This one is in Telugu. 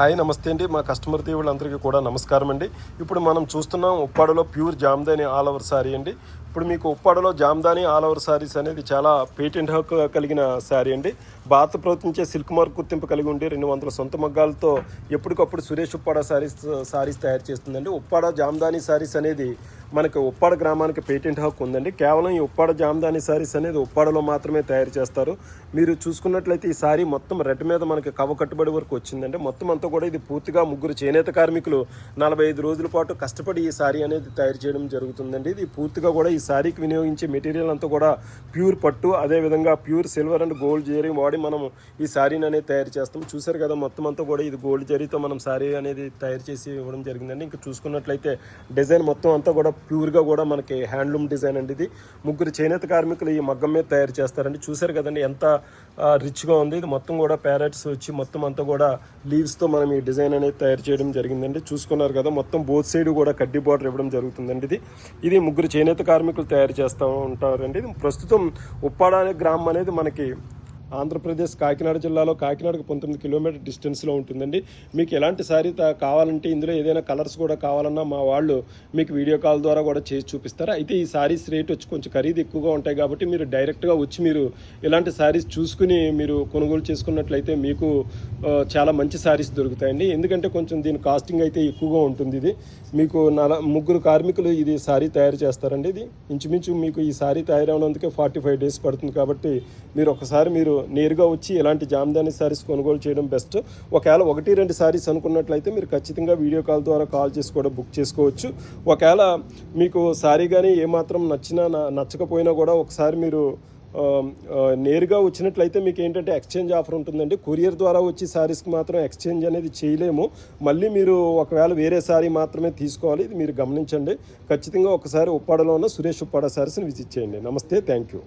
హాయ్ నమస్తే అండి. మా కస్టమర్ దేవుళ్ళందరికీ కూడా నమస్కారం అండి. ఇప్పుడు మనం చూస్తున్నాం ఉప్పాడలో pure Jamdani all over saree అండి. ఇప్పుడు మీకు ఉప్పాడలో జామ్దాని ఆల్ ఓవర్ సారీస్ అనేది చాలా పేటెంట్ హక్కు కలిగిన శారీ అండి. భారత ప్రభుత్వంచే సిల్క్ మార్క్ గుర్తింపు కలిగి ఉండి 200 సొంత మగ్గాలతో ఎప్పటికప్పుడు సురేష్ ఉప్పాడ సారీస్ తయారు చేస్తుందండి. ఉప్పాడ జామ్దాని సారీస్ అనేది మనకి ఉప్పాడ గ్రామానికి పేటెంట్ హక్కు ఉందండి. కేవలం ఈ ఉప్పాడ జామ్దాని సారీస్ అనేది ఉప్పాడలో మాత్రమే తయారు చేస్తారు. మీరు చూసుకున్నట్లయితే ఈ సారీ మొత్తం రెడ్ మీద మనకి కవ కట్టుబడి వరకు వచ్చిందండి. మొత్తం అంతా కూడా ఇది పూర్తిగా ముగ్గురు చేనేత కార్మికులు 45 రోజుల పాటు కష్టపడి ఈ సారీ అనేది తయారు చేయడం జరుగుతుందండి. ఇది పూర్తిగా కూడా ఈ సారీకి వినియోగించే మెటీరియల్ అంతా కూడా ప్యూర్ పట్టు, అదేవిధంగా pure silver and gold zari వాడి మనం ఈ సారీని అనేది తయారు చేస్తాం. చూసారు కదా, మొత్తం అంతా కూడా ఇది గోల్డ్ జరీతో మనం సారీ అనేది తయారు చేసి ఇవ్వడం జరిగిందండి. ఇంకా చూసుకున్నట్లయితే డిజైన్ మొత్తం అంతా కూడా ప్యూర్గా కూడా మనకి హ్యాండ్లూమ్ డిజైన్ అండి. ఇది ముగ్గురు చేనేత కార్మికులు ఈ మగ్గం మీద తయారు చేస్తారండి. చూసారు కదండి ఎంత రిచ్గా ఉంది. ఇది మొత్తం కూడా ప్యారెట్స్ వచ్చి మొత్తం అంతా కూడా లీవ్స్తో మనం ఈ డిజైన్ అనేది తయారు చేయడం జరిగిందండి. చూసుకున్నారు కదా, మొత్తం బోత్ సైడ్ కూడా కడ్డీ బార్డర్ ఇవ్వడం జరుగుతుందండి. ఇది ముగ్గురు చేనేత కార్మికులు తయారు చేస్తూ ఉంటారండి. ప్రస్తుతం ఉప్పాడ అనే గ్రామం అనేది మనకి ఆంధ్రప్రదేశ్ కాకినాడ జిల్లాలో కాకినాడకు 19 కిలోమీటర్ డిస్టెన్స్లో ఉంటుందండి. మీకు ఎలాంటి శారీ కావాలంటే ఇందులో ఏదైనా కలర్స్ కూడా కావాలన్నా మా వాళ్ళు మీకు వీడియో కాల్ ద్వారా కూడా చేసి చూపిస్తారు. అయితే ఈ శారీస్ రేట్ వచ్చి కొంచెం ఖరీదు ఎక్కువగా ఉంటాయి కాబట్టి మీరు డైరెక్ట్గా వచ్చి మీరు ఇలాంటి శారీస్ చూసుకుని మీరు కొనుగోలు చేసుకున్నట్లయితే మీకు చాలా మంచి శారీస్ దొరుకుతాయండి. ఎందుకంటే కొంచెం దీని కాస్టింగ్ అయితే ఎక్కువగా ఉంటుంది. ఇది మీకు ముగ్గురు కార్మికులు ఇది శారీ తయారు చేస్తారండి. ఇది ఇంచుమించు మీకు ఈ శారీ తయారవడానికి 45 డేస్ పడుతుంది. కాబట్టి మీరు నేరుగా వచ్చి ఇలాంటి జామ్దాని శారీస్ కొనుగోలు చేయడం బెస్ట్. ఒకవేళ 1-2 శారీస్ అనుకున్నట్లయితే మీరు ఖచ్చితంగా వీడియో కాల్ ద్వారా కాల్ చేసి కూడా బుక్ చేసుకోవచ్చు. ఒకవేళ మీకు శారీ కానీ ఏమాత్రం నచ్చకపోయినా కూడా ఒకసారి మీరు నేరుగా వచ్చినట్లయితే మీకు ఏంటంటే ఎక్స్చేంజ్ ఆఫర్ ఉంటుందండి. కొరియర్ ద్వారా వచ్చి శారీస్కి మాత్రం ఎక్స్చేంజ్ అనేది చేయలేము. మళ్ళీ మీరు ఒకవేళ వేరే శారీ మాత్రమే తీసుకోవాలి. ఇది మీరు గమనించండి. ఖచ్చితంగా ఒకసారి ఉప్పాడలో ఉన్న సురేష్ ఉప్పాడ శారీస్ని విజిట్ చేయండి. నమస్తే, థ్యాంక్ యూ.